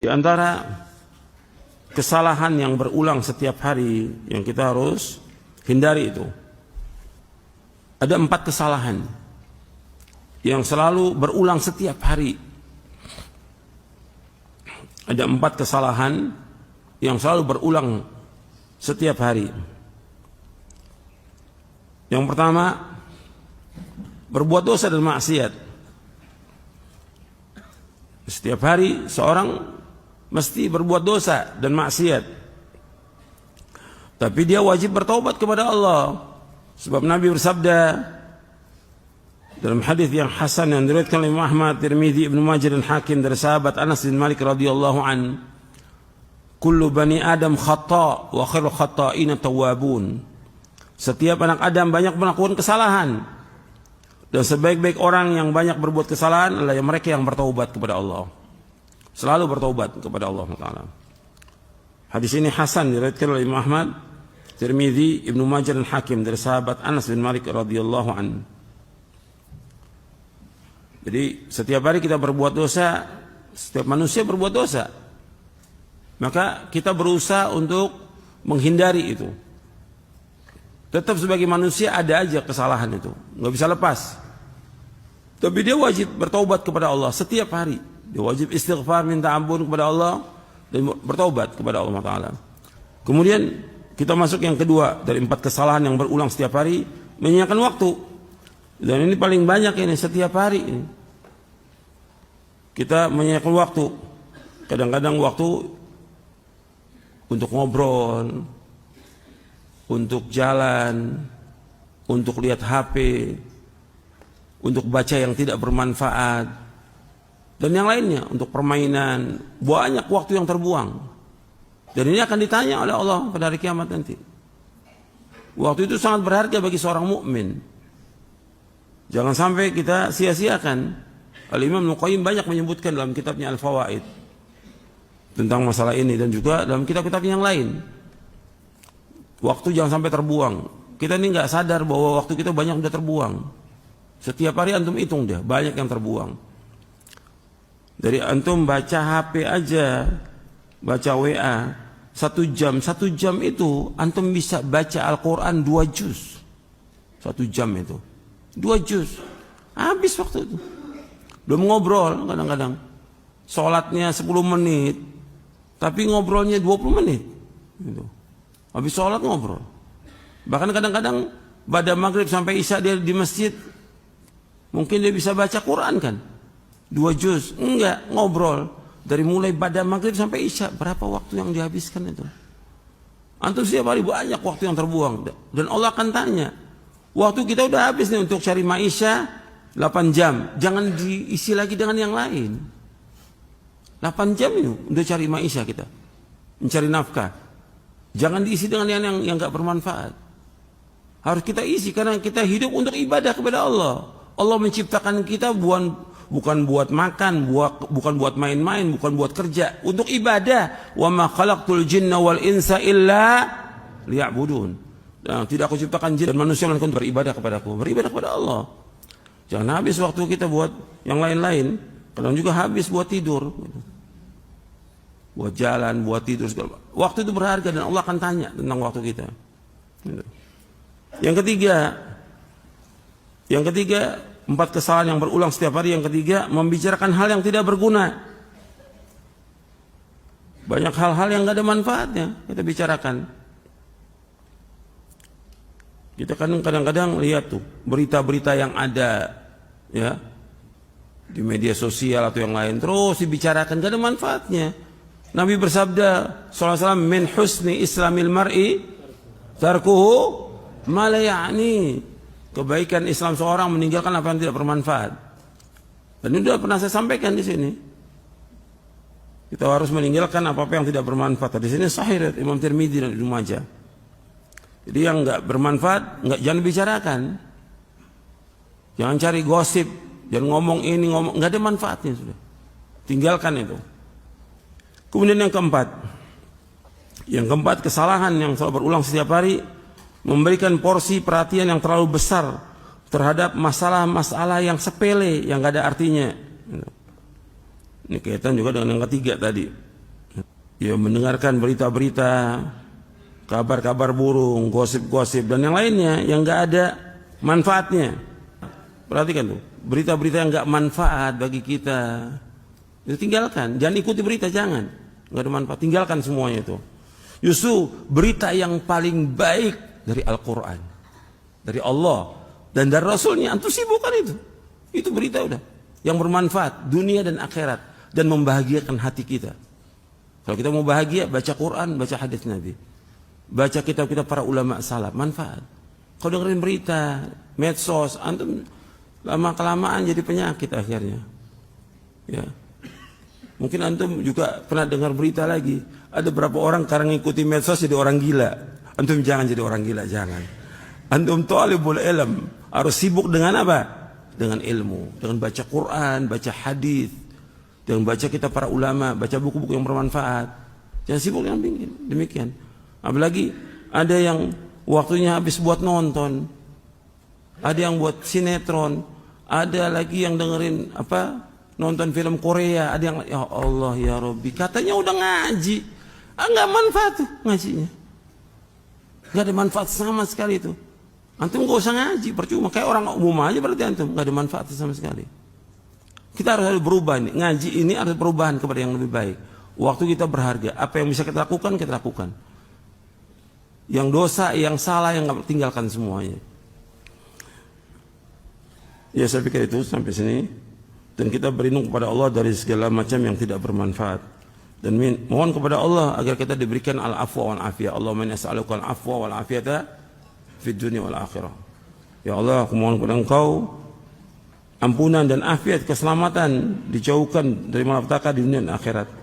Di antara kesalahan yang berulang setiap hari yang kita harus hindari itu, ada 4 kesalahan yang selalu berulang setiap hari. Ada 4 kesalahan yang selalu berulang setiap hari. Yang pertama, berbuat dosa dan maksiat. Setiap hari seorang mesti berbuat dosa dan maksiat, tapi dia wajib bertaubat kepada Allah. Sebab Nabi bersabda dalam hadis yang hasan yang diriwayatkan oleh Imam Ahmad, Tirmidzi, Ibnu Majah dan Hakim dari sahabat Anas bin Malik radhiyallahu an, "Kullu bani Adam khata' wa khairul khata'ina tawwabun." Setiap anak Adam banyak melakukan kesalahan, dan sebaik-baik orang yang banyak berbuat kesalahan adalah mereka yang bertaubat kepada Allah. Selalu bertaubat kepada Allah Taala. Hadis ini hasan diriwayatkan oleh Imam Ahmad, Tirmidzi, Ibnu Majah dan Hakim dari sahabat Anas bin Malik radhiyallahu an. Jadi setiap hari kita berbuat dosa, setiap manusia berbuat dosa. Maka kita berusaha untuk menghindari itu. Tetap sebagai manusia ada aja kesalahan itu, nggak bisa lepas. Tapi dia wajib bertaubat kepada Allah setiap hari. Dia wajib istighfar, minta ampun kepada Allah dan bertaubat kepada Allah Taala. Kemudian kita masuk yang kedua dari 4 kesalahan yang berulang setiap hari, menyanyikan waktu. Dan ini paling banyak ini setiap hari ini. Kita menyanyikan waktu. Kadang-kadang waktu untuk ngobrol, untuk jalan, untuk lihat HP, untuk baca yang tidak bermanfaat, dan yang lainnya, untuk permainan. Banyak waktu yang terbuang, dan ini akan ditanya oleh Allah pada hari kiamat nanti. Waktu itu sangat berharga bagi seorang mukmin. Jangan sampai kita sia-siakan. Al-Imam Ibnu Qayyim banyak menyebutkan dalam kitabnya Al-Fawaid tentang masalah ini, dan juga dalam kitab-kitab yang lain. Waktu jangan sampai terbuang. Kita ini nggak sadar bahwa waktu kita banyak sudah terbuang. Setiap hari antum hitung deh, banyak yang terbuang. Dari antum baca HP aja, baca WA, 1 jam. 1 jam itu antum bisa baca Al-Quran 2 juz. 1 jam itu 2 juz. Habis waktu itu. Belum ngobrol kadang-kadang. Sholatnya 10 menit, tapi ngobrolnya 20 menit. Gitu. Habis sholat ngobrol. Bahkan kadang-kadang pada maghrib sampai isya dia di masjid, mungkin dia bisa baca Quran kan, 2 juz. Enggak, ngobrol. Dari mulai pada maghrib sampai isya, berapa waktu yang dihabiskan itu? Antum setiap hari banyak waktu yang terbuang. Dan Allah akan tanya, waktu kita udah habis nih untuk cari maisha 8 jam. Jangan diisi lagi dengan yang lain. 8 jam ini udah cari maisha kita, mencari nafkah. Jangan diisi dengan yang gak bermanfaat. Harus kita isi karena kita hidup untuk ibadah kepada Allah. Allah menciptakan kita bukan buat makan, bukan buat main-main, bukan buat kerja, untuk ibadah. Wa ma khalaqtul jinna wal insa illa liya'budun. Nah, tidak aku ciptakan jin dan manusia melainkan beribadah kepadaku, beribadah kepada Allah. Jangan habis waktu kita buat yang lain-lain. Kadang juga habis buat tidur, buat jalan, buat tidur segala. Waktu itu berharga dan Allah akan tanya tentang waktu kita. Yang ketiga, 4 kesalahan yang berulang setiap hari. Yang ketiga, membicarakan hal yang tidak berguna. Banyak hal-hal yang gak ada manfaatnya kita bicarakan. Kita kan kadang-kadang lihat tuh berita-berita yang ada ya di media sosial atau yang lain, terus dibicarakan, gak ada manfaatnya. Nabi bersabda sallallahu alaihi wasallam, min husni islamil mar'i tarkuhu ma la ya'ni. Kebaikan Islam seorang meninggalkan apa yang tidak bermanfaat. Dan ini sudah pernah saya sampaikan di sini. Kita harus meninggalkan apa-apa yang tidak bermanfaat. Di sini sahih Imam Tirmidzi dan Ibnu Majah. Jadi yang enggak bermanfaat jangan bicarakan. Jangan cari gosip, jangan ngomong ini ngomong, enggak ada manfaatnya sudah. Tinggalkan itu. Kemudian yang keempat, kesalahan yang selalu berulang setiap hari, memberikan porsi perhatian yang terlalu besar terhadap masalah-masalah yang sepele, yang gak ada artinya. Ini kaitan juga dengan yang ketiga tadi. ya mendengarkan berita-berita, kabar-kabar burung, gosip-gosip dan yang lainnya yang nggak ada manfaatnya. Perhatikan tuh, berita-berita yang nggak manfaat bagi kita itu tinggalkan, jangan ikuti berita, jangan, nggak ada manfaat, tinggalkan semuanya itu. Justru berita yang paling baik dari Al-Quran, dari Allah dan dari Rasulnya, antum sibukkan itu berita udah yang bermanfaat dunia dan akhirat dan membahagiakan hati kita. Kalau kita mau bahagia, baca Quran, baca hadis Nabi, baca kitab-kitab para ulama salaf, manfaat. Kalau dengerin berita, medsos, antum lama-kelamaan jadi penyakit akhirnya. Ya. Mungkin antum juga pernah dengar berita lagi, ada berapa orang karena ngikuti medsos jadi orang gila. Antum jangan jadi orang gila, jangan. Antum talibul ilm harus sibuk dengan apa? Dengan ilmu, dengan baca Quran, baca hadis, dengan baca kitab para ulama, baca buku-buku yang bermanfaat. Jangan sibuk dengan demikian. Apalagi ada yang waktunya habis buat nonton, ada yang buat sinetron, ada lagi yang dengerin nonton film Korea, ada yang ya Allah ya Rabbi, katanya udah ngaji, nggak manfaat tuh ngajinya, nggak ada manfaat sama sekali itu. Antum nggak usah ngaji, percuma, kayak orang umum aja berarti antum, nggak ada manfaat sama sekali. Kita harus berubah nih, ngaji ini harus perubahan kepada yang lebih baik. Waktu kita berharga, apa yang bisa kita lakukan, kita lakukan. Yang dosa, yang salah, yang nggak, tinggalkan semuanya. Ya saya pikir itu sampai sini. Dan kita berlindung kepada Allah dari segala macam yang tidak bermanfaat. Dan mohon kepada Allah agar kita diberikan al-afwa wal afiyah. Allahumma inni as'aluka al-afwa wal afiyata fid dunya wal akhirah. Ya Allah, aku mohon kepada Engkau ampunan dan afiat, keselamatan, dijauhkan dari malapetaka di dunia dan akhirat.